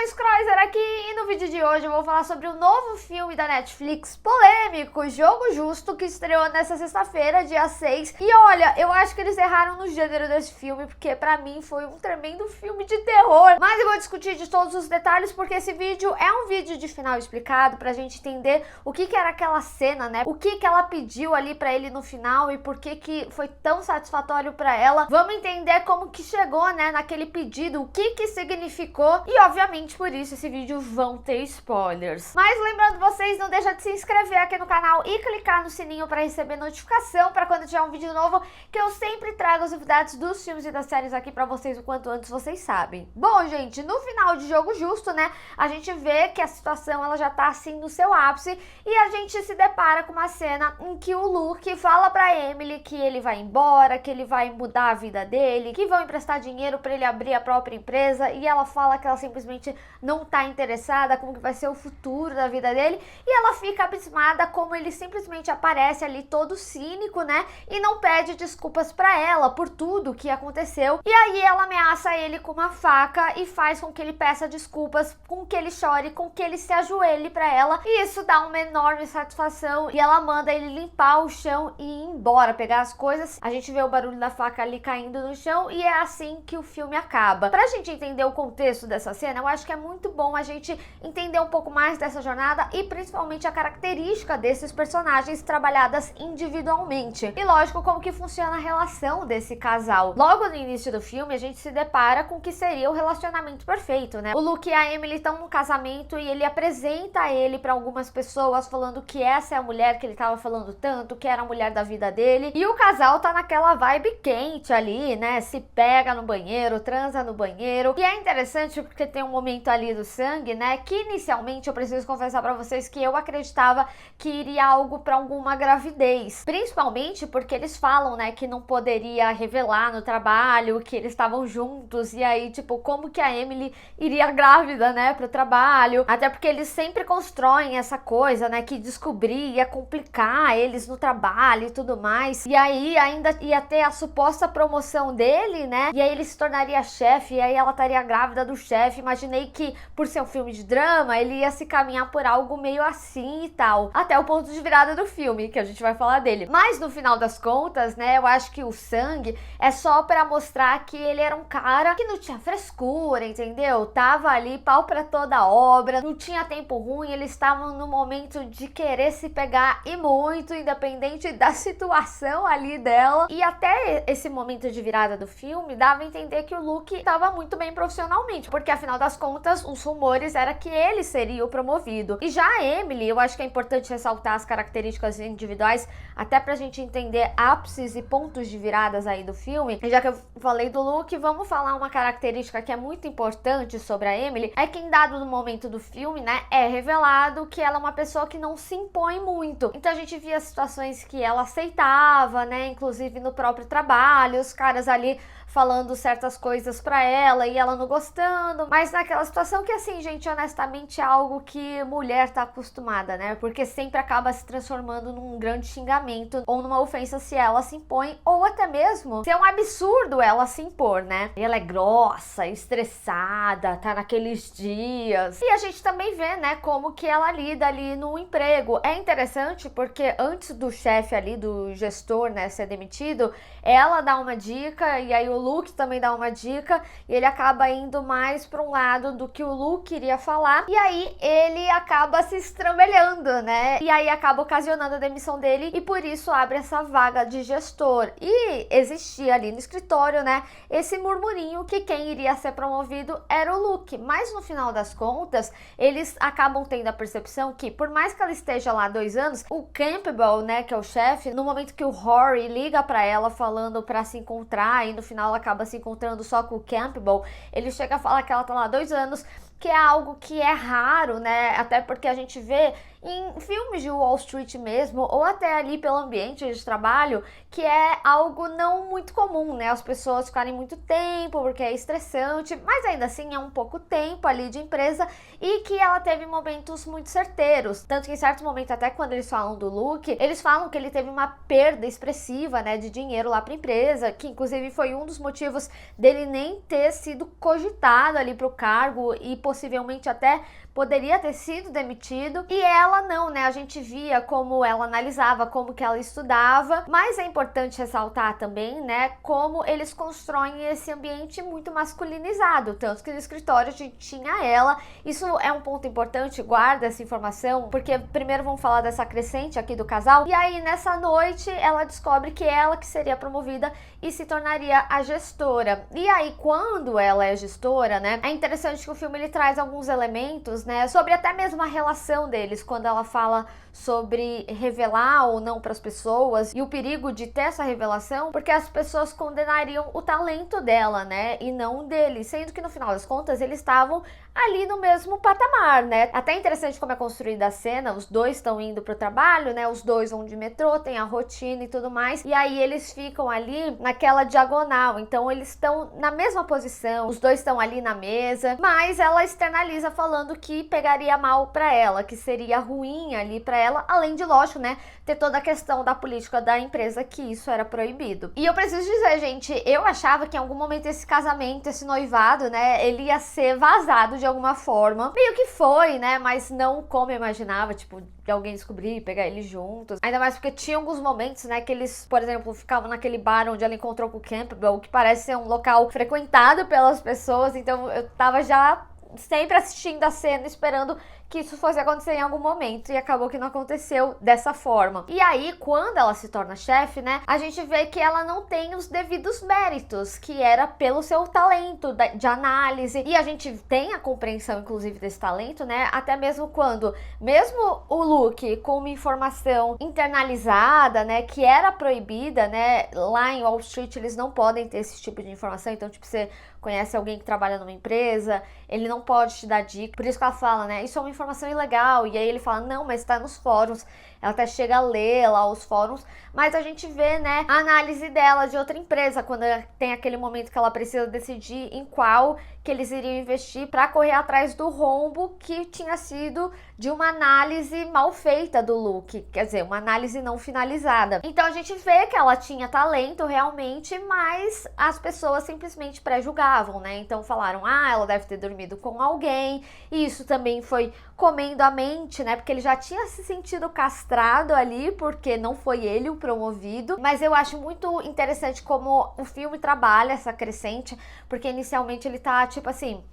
Thaís Kreuser aqui e no vídeo de hoje eu vou falar sobre o novo filme da Netflix polêmico, Jogo Justo, que estreou nessa sexta-feira, dia 6. E olha, eu acho que eles erraram no gênero desse filme, porque pra mim foi um tremendo filme de terror. Mas eu vou discutir de todos os detalhes, porque esse vídeo é um vídeo de final explicado, pra gente entender o que era aquela cena, né? O que ela pediu ali pra ele no final e por que foi tão satisfatório pra ela. Vamos entender como que chegou, né, naquele pedido, o que significou e, obviamente, por isso esse vídeo vão ter spoilers. Mas lembrando vocês, não deixa de se inscrever aqui no canal e clicar no sininho para receber notificação para quando tiver um vídeo novo, que eu sempre trago as novidades dos filmes e das séries aqui para vocês o quanto antes vocês sabem. Bom, gente, no final de Jogo Justo, né, a gente vê que a situação ela já tá assim no seu ápice e a gente se depara com uma cena em que o Luke fala pra Emily que ele vai embora, que ele vai mudar a vida dele, que vão emprestar dinheiro para ele abrir a própria empresa, e ela fala que ela simplesmente não tá interessada, como que vai ser o futuro da vida dele, e ela fica abismada como ele simplesmente aparece ali todo cínico, né, e não pede desculpas pra ela por tudo que aconteceu, e aí ela ameaça ele com uma faca e faz com que ele peça desculpas, com que ele chore, com que ele se ajoelhe pra ela, e isso dá uma enorme satisfação, e ela manda ele limpar o chão e ir embora, pegar as coisas. A gente vê o barulho da faca ali caindo no chão e é assim que o filme acaba. Pra gente entender o contexto dessa cena, eu acho que é muito bom a gente entender um pouco mais dessa jornada e principalmente a característica desses personagens trabalhadas individualmente. E lógico, como que funciona a relação desse casal. Logo no início do filme, a gente se depara com o que seria o relacionamento perfeito, né? O Luke e a Emily estão num casamento e ele apresenta ele pra algumas pessoas, falando que essa é a mulher que ele tava falando tanto, que era a mulher da vida dele. E o casal tá naquela vibe quente ali, né? Se pega no banheiro, transa no banheiro. E é interessante porque tem um momento ali do sangue, né? Que inicialmente eu preciso confessar pra vocês que eu acreditava que iria algo pra alguma gravidez. Principalmente porque eles falam, né, que não poderia revelar no trabalho, que eles estavam juntos. E aí, tipo, como que a Emily iria grávida, né, pro trabalho? Até porque eles sempre constroem essa coisa, né, que descobrir ia complicar eles no trabalho e tudo mais. E aí ainda ia ter a suposta promoção dele, né? E aí ele se tornaria chefe, e aí ela estaria grávida do chefe. Imaginei que, por ser um filme de drama, ele ia se caminhar por algo meio assim e tal. Até o ponto de virada do filme, que a gente vai falar dele. Mas no final das contas, né, eu acho que o sangue é só pra mostrar que ele era um cara que não tinha frescura, entendeu? Tava ali, pau pra toda obra, não tinha tempo ruim, eles estavam no momento de querer se pegar e muito, independente da situação ali dela. E até esse momento de virada do filme dava a entender que o Luke estava muito bem profissionalmente, porque afinal das contas os rumores era que ele seria o promovido. E já a Emily, eu acho que é importante ressaltar as características individuais, até pra gente entender ápices e pontos de viradas aí do filme. E já que eu falei do Luke, vamos falar uma característica que é muito importante sobre a Emily, é que em dado momento do filme, né, é revelado que ela é uma pessoa que não se impõe muito. Então a gente via situações que ela aceitava, né, inclusive no próprio trabalho, os caras ali falando certas coisas pra ela e ela não gostando, mas naquela situação que, assim, gente, honestamente é algo que mulher tá acostumada, né, porque sempre acaba se transformando num grande xingamento ou numa ofensa se ela se impõe, ou até mesmo se é um absurdo ela se impor, né. E ela é grossa, estressada, tá naqueles dias. E a gente também vê, né, como que ela lida ali no emprego. É interessante porque antes do chefe ali, do gestor, né, ser demitido, ela dá uma dica e aí o Luke também dá uma dica e ele acaba indo mais para um lado do que o Luke iria falar, e aí ele acaba se estrambelhando, né? E aí acaba ocasionando a demissão dele e por isso abre essa vaga de gestor. E existia ali no escritório, né, esse murmurinho que quem iria ser promovido era o Luke, mas no final das contas eles acabam tendo a percepção que, por mais que ela esteja lá 2 anos, o Campbell, né, que é o chefe, no momento que o Rory liga pra ela falando pra se encontrar e no final ela acaba se encontrando só com o Campbell, ele chega a falar que ela tá lá 2 anos, que é algo que é raro, né, até porque a gente vê em filmes de Wall Street mesmo, ou até ali pelo ambiente de trabalho, que é algo não muito comum, né? As pessoas ficarem muito tempo, porque é estressante, mas ainda assim é um pouco tempo ali de empresa, e que ela teve momentos muito certeiros. Tanto que em certos momentos, até quando eles falam do Luke, eles falam que ele teve uma perda expressiva, né, de dinheiro lá pra empresa, que inclusive foi um dos motivos dele nem ter sido cogitado ali pro cargo e possivelmente até poderia ter sido demitido. E ela não, né? A gente via como ela analisava, como que ela estudava, mas é importante ressaltar também, né, como eles constroem esse ambiente muito masculinizado, tanto que no escritório a gente tinha ela. Isso é um ponto importante, guarda essa informação, porque primeiro vamos falar dessa crescente aqui do casal, e aí nessa noite ela descobre que ela que seria promovida e se tornaria a gestora. E aí quando ela é gestora, né, é interessante que o filme ele traz alguns elementos, né, sobre até mesmo a relação deles, quando ela fala sobre revelar ou não para as pessoas e o perigo de ter essa revelação, porque as pessoas condenariam o talento dela, né, e não dele, sendo que no final das contas eles estavam ali no mesmo patamar, né? Até interessante como é construída a cena, os dois estão indo pro trabalho, né? Os dois vão de metrô, tem a rotina e tudo mais, e aí eles ficam ali naquela diagonal, então eles estão na mesma posição, os dois estão ali na mesa, mas ela externaliza falando que pegaria mal pra ela, que seria ruim ali pra ela, além de, lógico, né, ter toda a questão da política da empresa, que isso era proibido. E eu preciso dizer, gente, eu achava que em algum momento esse casamento, esse noivado, né, ele ia ser vazado de alguma forma. Meio que foi, né, mas não como eu imaginava, tipo, de alguém descobrir e pegar eles juntos. Ainda mais porque tinha alguns momentos, né, que eles, por exemplo, ficavam naquele bar onde ela encontrou com o Campbell, que parece ser um local frequentado pelas pessoas, então eu tava já sempre assistindo a cena, esperando que isso fosse acontecer em algum momento, e acabou que não aconteceu dessa forma. E aí, quando ela se torna chefe, né, a gente vê que ela não tem os devidos méritos, que era pelo seu talento de análise, e a gente tem a compreensão, inclusive, desse talento, né, até mesmo quando, mesmo o Luke com uma informação internalizada, né, que era proibida, né, lá em Wall Street eles não podem ter esse tipo de informação, então, tipo, você conhece alguém que trabalha numa empresa, ele não pode te dar dica, por isso que ela fala, né, isso é uma informação ilegal, e aí ele fala, não, mas tá nos fóruns, ela até chega a ler lá os fóruns, mas a gente vê, né, a análise dela de outra empresa, quando tem aquele momento que ela precisa decidir em qual que eles iriam investir para correr atrás do rombo que tinha sido de uma análise mal feita do Luke, quer dizer, uma análise não finalizada. Então a gente vê que ela tinha talento realmente, mas as pessoas simplesmente pré-julgavam, né, então falaram, ah, ela deve ter dormido com alguém, e isso também foi comendo a mente, né, porque ele já tinha se sentido castrado ali, porque não foi ele o promovido, mas eu acho muito interessante como o filme trabalha essa crescente, porque inicialmente ele tá tipo assim,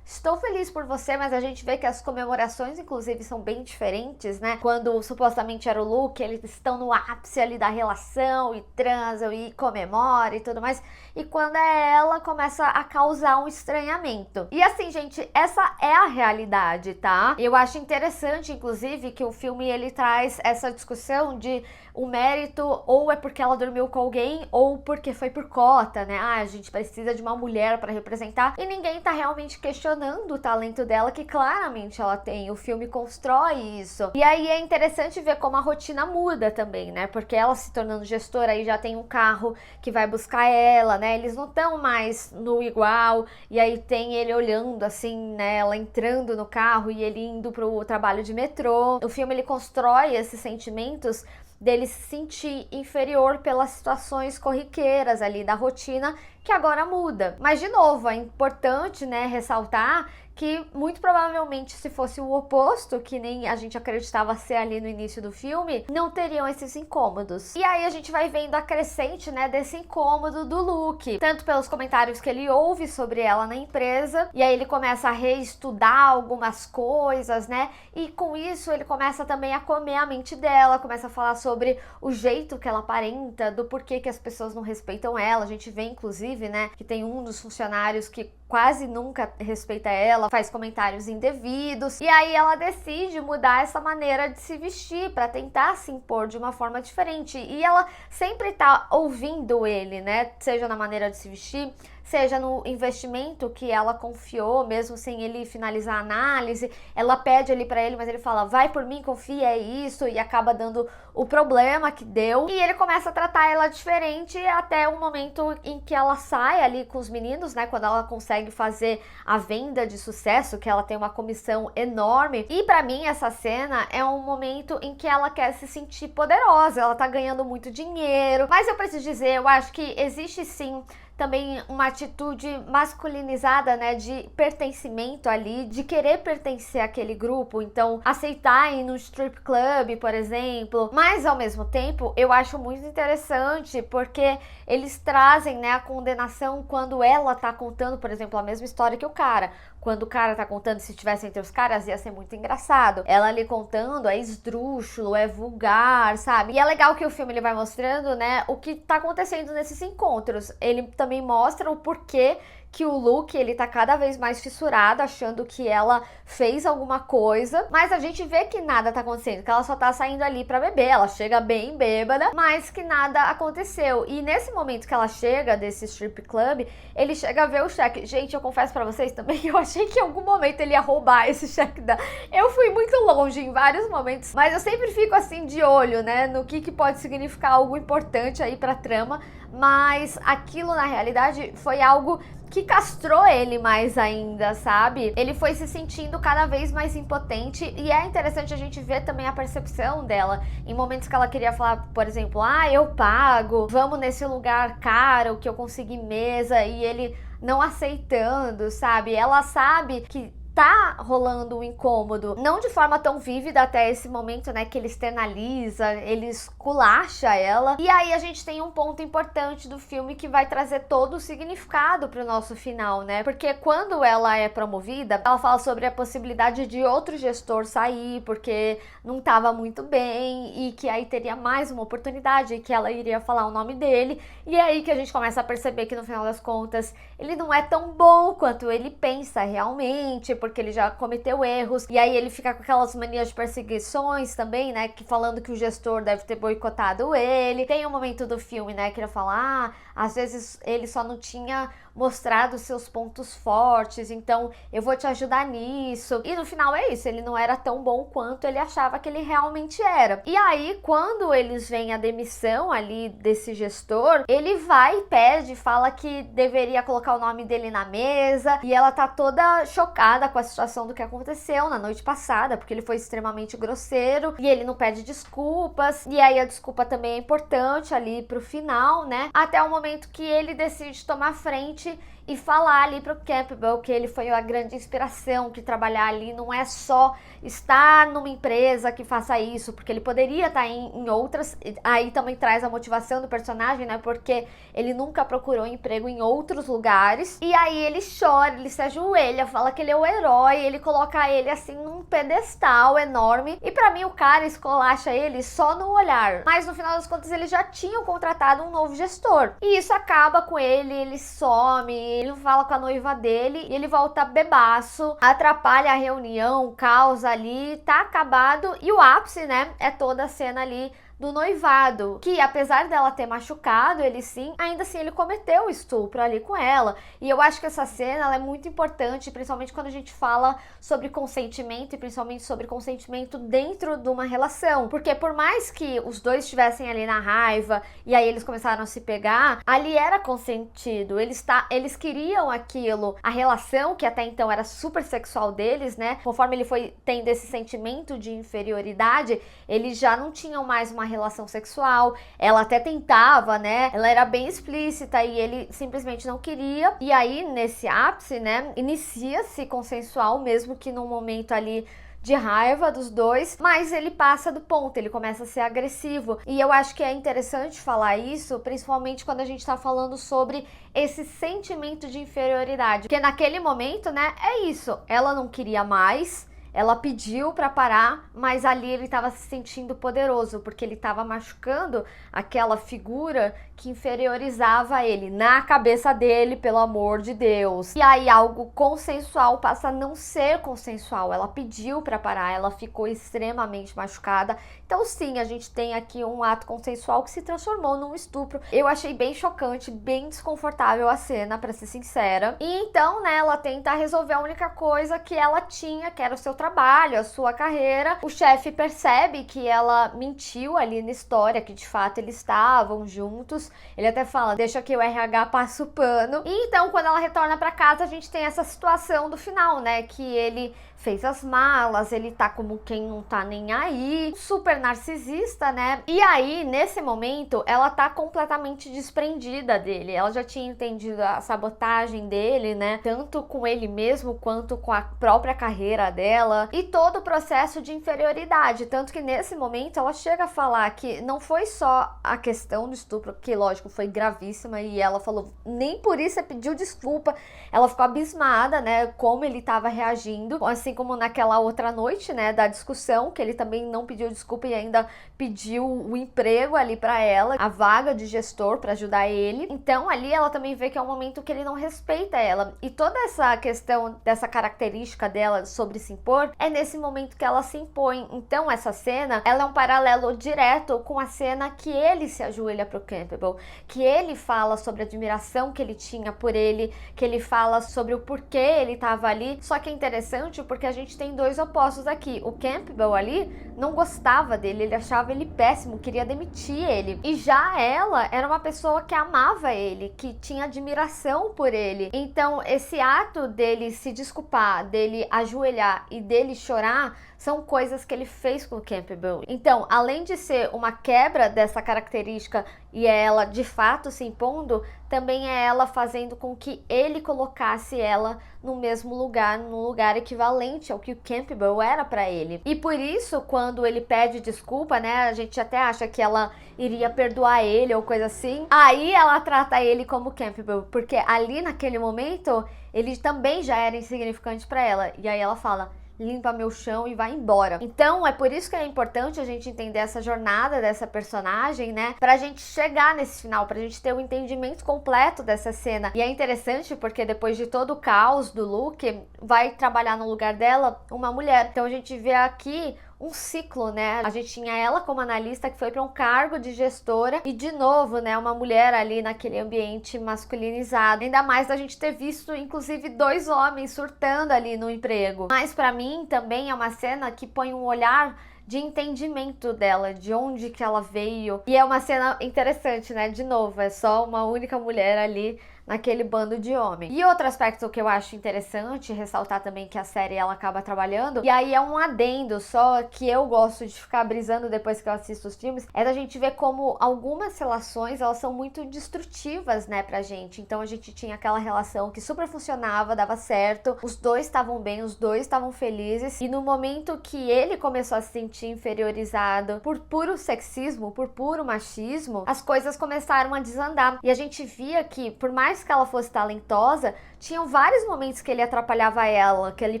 estou feliz por você, mas a gente vê que as comemorações, inclusive, são bem diferentes, né? Quando supostamente era o Luke, eles estão no ápice ali da relação e transam e comemoram e tudo mais. E quando é ela, começa a causar um estranhamento. E assim, gente, essa é a realidade, tá? Eu acho interessante, inclusive, que o filme ele traz essa discussão de o mérito ou é porque ela dormiu com alguém ou porque foi por cota, né? Ah, a gente precisa de uma mulher para representar e ninguém tá realmente questionando o talento dela, que claramente ela tem. O filme constrói isso. E aí é interessante ver como a rotina muda também, né? Porque ela se tornando gestora aí já tem um carro que vai buscar ela, né? Eles não estão mais no igual, e aí tem ele olhando assim, né? Ela entrando no carro e ele indo pro trabalho de metrô. O filme ele constrói esses sentimentos dele se sentir inferior pelas situações corriqueiras ali da rotina, que agora muda. Mas, de novo, é importante, né, ressaltar que muito provavelmente se fosse o oposto, que nem a gente acreditava ser ali no início do filme, não teriam esses incômodos. E aí a gente vai vendo a crescente, né, desse incômodo do Luke, tanto pelos comentários que ele ouve sobre ela na empresa, e aí ele começa a reestudar algumas coisas, né, e com isso ele começa também a comer a mente dela, começa a falar sobre o jeito que ela aparenta, do porquê que as pessoas não respeitam ela. A gente vê, inclusive, né, que tem um dos funcionários que quase nunca respeita ela, faz comentários indevidos, e aí ela decide mudar essa maneira de se vestir para tentar se impor de uma forma diferente, e ela sempre tá ouvindo ele, né, seja na maneira de se vestir, seja no investimento que ela confiou, mesmo sem ele finalizar a análise, ela pede ali pra ele, mas ele fala, vai por mim, confia, é isso, e acaba dando o problema que deu, e ele começa a tratar ela diferente até o momento em que ela sai ali com os meninos, né, quando ela consegue fazer a venda de sucesso, que ela tem uma comissão enorme, e pra mim essa cena é um momento em que ela quer se sentir poderosa, ela tá ganhando muito dinheiro, mas eu preciso dizer, eu acho que existe sim também uma atitude masculinizada, né, de pertencimento ali, de querer pertencer àquele grupo, então aceitar ir no strip club, por exemplo, mas ao mesmo tempo eu acho muito interessante porque eles trazem, né, a condenação quando ela tá contando, por exemplo, a mesma história que o cara. Quando o cara tá contando, se estivesse entre os caras, ia ser muito engraçado. Ela ali contando é esdrúxulo, é vulgar, sabe? E é legal que o filme ele vai mostrando, né, o que tá acontecendo nesses encontros. Ele também mostra o porquê que o Luke, ele tá cada vez mais fissurado, achando que ela fez alguma coisa, mas a gente vê que nada tá acontecendo, que ela só tá saindo ali pra beber, ela chega bem bêbada, mas que nada aconteceu. E nesse momento que ela chega desse strip club, ele chega a ver o cheque. Gente, eu confesso pra vocês também que eu achei que em algum momento ele ia roubar esse cheque da... Eu fui muito longe em vários momentos, mas eu sempre fico assim de olho, né, no que pode significar algo importante aí pra trama, mas aquilo na realidade foi algo que castrou ele mais ainda, sabe? Ele foi se sentindo cada vez mais impotente e é interessante a gente ver também a percepção dela em momentos que ela queria falar, por exemplo, eu pago, vamos nesse lugar caro que eu consegui mesa, e ele não aceitando, sabe? Ela sabe que tá rolando um incômodo, não de forma tão vívida até esse momento, né, que ele externaliza, ele esculacha ela, e aí a gente tem um ponto importante do filme que vai trazer todo o significado pro nosso final, né, porque quando ela é promovida, ela fala sobre a possibilidade de outro gestor sair, porque não tava muito bem, e que aí teria mais uma oportunidade, e que ela iria falar o nome dele, e é aí que a gente começa a perceber que no final das contas, ele não é tão bom quanto ele pensa realmente, porque ele já cometeu erros, e aí ele fica com aquelas manias de perseguições também, né, que falando que o gestor deve ter boicotado ele. Tem um momento do filme, né, que ele fala, às vezes ele só não tinha mostrado seus pontos fortes, então eu vou te ajudar nisso. E no final é isso, ele não era tão bom quanto ele achava que ele realmente era. E aí, quando eles veem a demissão ali desse gestor, ele vai e pede, fala que deveria colocar o nome dele na mesa, e ela tá toda chocada com a situação do que aconteceu na noite passada, porque ele foi extremamente grosseiro, e ele não pede desculpas, e aí a desculpa também é importante ali pro final, né? Até o momento que ele decide tomar frente e falar ali pro Campbell que ele foi a grande inspiração, que trabalhar ali não é só estar numa empresa que faça isso, porque ele poderia estar em outras, aí também traz a motivação do personagem, né, porque ele nunca procurou emprego em outros lugares, e aí ele chora, ele se ajoelha, fala que ele é o herói, ele coloca ele assim num pedestal enorme, e pra mim o cara esculacha ele só no olhar, mas no final das contas eles já tinham contratado um novo gestor, e isso acaba com ele some, ele não fala com a noiva dele, e ele volta bebaço, atrapalha a reunião, causa ali, tá acabado, e o ápice, né, é toda a cena ali do noivado, que apesar dela ter machucado ele sim, ainda assim ele cometeu o estupro ali com ela, e eu acho que essa cena ela é muito importante, principalmente quando a gente fala sobre consentimento, e principalmente sobre consentimento dentro de uma relação, porque por mais que os dois estivessem ali na raiva, e aí eles começaram a se pegar, ali era consentido, eles queriam aquilo, a relação que até então era super sexual deles, né, conforme ele foi tendo esse sentimento de inferioridade, eles já não tinham mais uma relação sexual, ela até tentava, né, ela era bem explícita e ele simplesmente não queria, e aí nesse ápice, né, inicia-se consensual, mesmo que num momento ali de raiva dos dois, mas ele passa do ponto, ele começa a ser agressivo, e eu acho que é interessante falar isso, principalmente quando a gente tá falando sobre esse sentimento de inferioridade, porque naquele momento, né, é isso, ela não queria mais, ela pediu pra parar, mas ali ele tava se sentindo poderoso, porque ele tava machucando aquela figura que inferiorizava ele na cabeça dele, pelo amor de Deus. E aí algo consensual passa a não ser consensual. Ela pediu pra parar, ela ficou extremamente machucada. Então sim, a gente tem aqui um ato consensual que se transformou num estupro. Eu achei bem chocante, bem desconfortável a cena, pra ser sincera. E então, né, ela tenta resolver a única coisa que ela tinha, que era o seu trabalho, a sua carreira. O chefe percebe que ela mentiu ali na história, que de fato eles estavam juntos. Ele até fala, deixa que o RH passa o pano. E então, quando ela retorna pra casa, a gente tem essa situação do final, né, que ele fez as malas, ele tá como quem não tá nem aí, super narcisista, né? E aí, nesse momento, ela tá completamente desprendida dele. Ela já tinha entendido a sabotagem dele, né? Tanto com ele mesmo, quanto com a própria carreira dela. E todo o processo de inferioridade. Tanto que nesse momento, ela chega a falar que não foi só a questão do estupro, que lógico, foi gravíssima. E ela falou, nem por isso pediu desculpa. Ela ficou abismada, né? Como ele tava reagindo. Assim como naquela outra noite, né, da discussão, que ele também não pediu desculpa e ainda pediu o emprego ali pra ela, a vaga de gestor pra ajudar ele. Então ali ela também vê que é um momento que ele não respeita ela. E toda essa questão dessa característica dela sobre se impor, é nesse momento que ela se impõe. Então essa cena, ela é um paralelo direto com a cena que ele se ajoelha pro Campbell, que ele fala sobre a admiração que ele tinha por ele, que ele fala sobre o porquê ele tava ali. Só que é interessante porque a gente tem dois opostos aqui. O Campbell ali não gostava dele, ele achava ele péssimo, queria demitir ele. E já ela era uma pessoa que amava ele, que tinha admiração por ele. Então esse ato dele se desculpar, dele ajoelhar e dele chorar, são coisas que ele fez com o Campbell. Então, além de ser uma quebra dessa característica e é ela de fato se impondo, também é ela fazendo com que ele colocasse ela no mesmo lugar, num lugar equivalente ao que o Campbell era pra ele. E por isso, quando ele pede desculpa, né, a gente até acha que ela iria perdoar ele ou coisa assim. Aí ela trata ele como Campbell, porque ali naquele momento, ele também já era insignificante pra ela. E aí ela fala, limpa meu chão e vai embora. Então é por isso que é importante a gente entender essa jornada dessa personagem, né, pra gente chegar nesse final, pra gente ter o entendimento completo dessa cena. E é interessante porque depois de todo o caos do Luke, vai trabalhar no lugar dela uma mulher. Então a gente vê aqui um ciclo, né? A gente tinha ela como analista que foi para um cargo de gestora e de novo, né, uma mulher ali naquele ambiente masculinizado. Ainda mais da gente ter visto inclusive dois homens surtando ali no emprego. Mas para mim também é uma cena que põe um olhar de entendimento dela, de onde que ela veio. E é uma cena interessante, né? De novo, é só uma única mulher ali naquele bando de homens. E outro aspecto que eu acho interessante ressaltar também, que a série ela acaba trabalhando, e aí é um adendo só que eu gosto de ficar brisando depois que eu assisto os filmes, é da gente ver como algumas relações elas são muito destrutivas, né, pra gente. Então a gente tinha aquela relação que super funcionava, dava certo, os dois estavam bem, os dois estavam felizes, e no momento que ele começou a se sentir inferiorizado por puro sexismo, por puro machismo, as coisas começaram a desandar. E a gente via que, por mais que ela fosse talentosa, tinham vários momentos que ele atrapalhava ela, que ele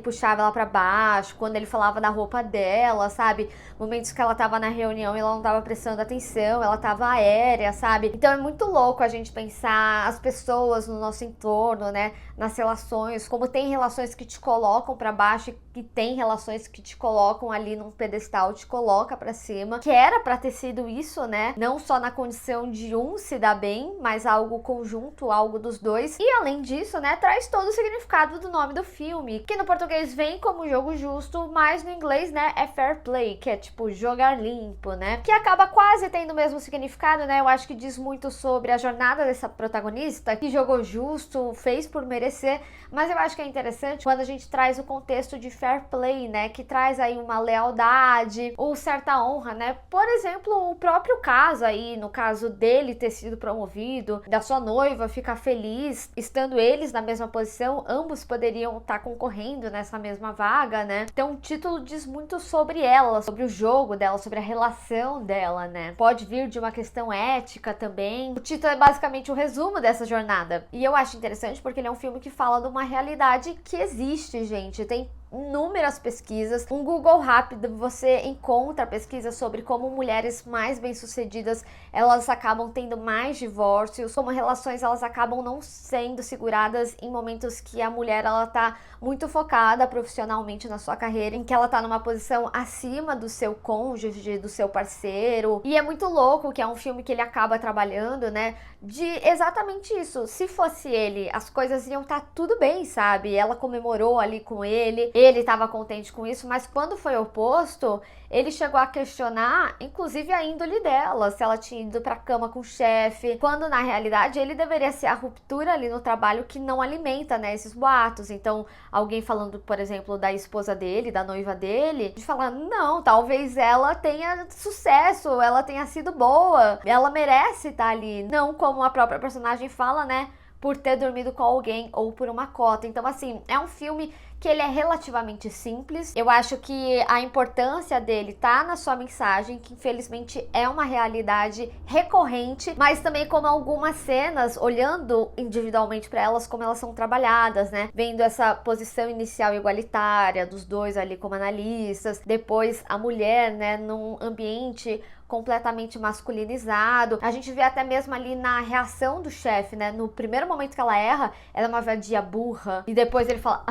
puxava ela pra baixo, quando ele falava da roupa dela, sabe? Momentos que ela tava na reunião e ela não tava prestando atenção, ela tava aérea, sabe? Então é muito louco a gente pensar as pessoas no nosso entorno, né? Nas relações, como tem relações que te colocam pra baixo e tem relações que te colocam ali num pedestal, te coloca pra cima, que era pra ter sido isso, né? Não só na condição de um se dar bem, mas algo conjunto, algo dos dois. E além disso, né, traz todo o significado do nome do filme, que no português vem como jogo justo, mas no inglês, né, é fair play, que é tipo jogar limpo, né? Que acaba quase tendo o mesmo significado, né? Eu acho que diz muito sobre a jornada dessa protagonista, que jogou justo, fez por merecer, mas eu acho que é interessante quando a gente traz o contexto de fair play, né, que traz aí uma lealdade ou certa honra, né? Por exemplo, o próprio caso aí, no caso dele ter sido promovido, da sua noiva ficar feliz, estando eles na mesma posição, ambos poderiam estar concorrendo nessa mesma vaga, né? Então o título diz muito sobre ela, sobre o jogo dela, sobre a relação dela, né? Pode vir de uma questão ética também. O título é basicamente o resumo dessa jornada. E eu acho interessante porque ele é um filme que fala de uma realidade que existe, gente. Tem inúmeras pesquisas. Um Google rápido, você encontra pesquisas sobre como mulheres mais bem-sucedidas, elas acabam tendo mais divórcios, como relações elas acabam não sendo seguradas em momentos que a mulher ela tá muito focada profissionalmente na sua carreira, em que ela tá numa posição acima do seu cônjuge, do seu parceiro. E é muito louco que é um filme que ele acaba trabalhando, né, de exatamente isso. Se fosse ele, as coisas iam estar tudo bem, sabe? Ela comemorou ali com ele estava contente com isso, mas quando foi oposto, ele chegou a questionar, inclusive, a índole dela, se ela tinha ido pra cama com o chefe, quando na realidade ele deveria ser a ruptura ali no trabalho que não alimenta, né, esses boatos. Então, alguém falando, por exemplo, da esposa dele, da noiva dele, de falar, não, talvez ela tenha sucesso, ela tenha sido boa, ela merece estar ali, não como a própria personagem fala, né, por ter dormido com alguém ou por uma cota. Então, assim, é um filme que ele é relativamente simples. Eu acho que a importância dele tá na sua mensagem, que infelizmente é uma realidade recorrente, mas também como algumas cenas, olhando individualmente para elas, como elas são trabalhadas, né? Vendo essa posição inicial igualitária dos dois ali como analistas, depois a mulher, né, num ambiente completamente masculinizado. A gente vê até mesmo ali na reação do chefe, né? No primeiro momento que ela erra, ela é uma vadia burra. E depois ele fala,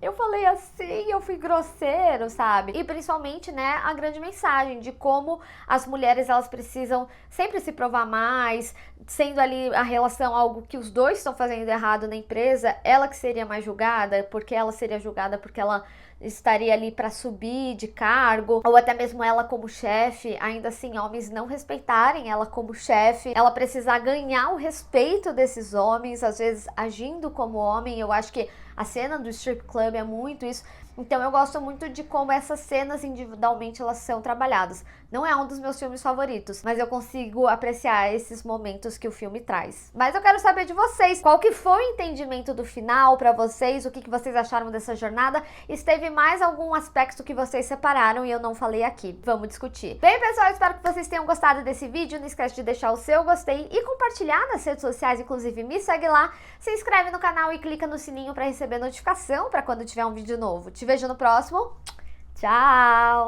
eu falei assim, eu fui grosseiro, sabe? E principalmente, né, a grande mensagem de como as mulheres, elas precisam sempre se provar mais, sendo ali a relação algo que os dois estão fazendo errado na empresa, ela que seria mais julgada, porque ela seria julgada porque ela estaria ali para subir de cargo, ou até mesmo ela como chefe, ainda assim homens não respeitarem ela como chefe, ela precisar ganhar o respeito desses homens, às vezes agindo como homem. Eu acho que a cena do strip club é muito isso. Então eu gosto muito de como essas cenas individualmente elas são trabalhadas. Não é um dos meus filmes favoritos, mas eu consigo apreciar esses momentos que o filme traz. Mas eu quero saber de vocês, qual que foi o entendimento do final pra vocês? O que vocês acharam dessa jornada? E se teve mais algum aspecto que vocês separaram e eu não falei aqui? Vamos discutir. Bem, pessoal, espero que vocês tenham gostado desse vídeo. Não esquece de deixar o seu gostei e compartilhar nas redes sociais, inclusive me segue lá, se inscreve no canal e clica no sininho pra receber notificação pra quando tiver um vídeo novo. Te vejo no próximo. Tchau!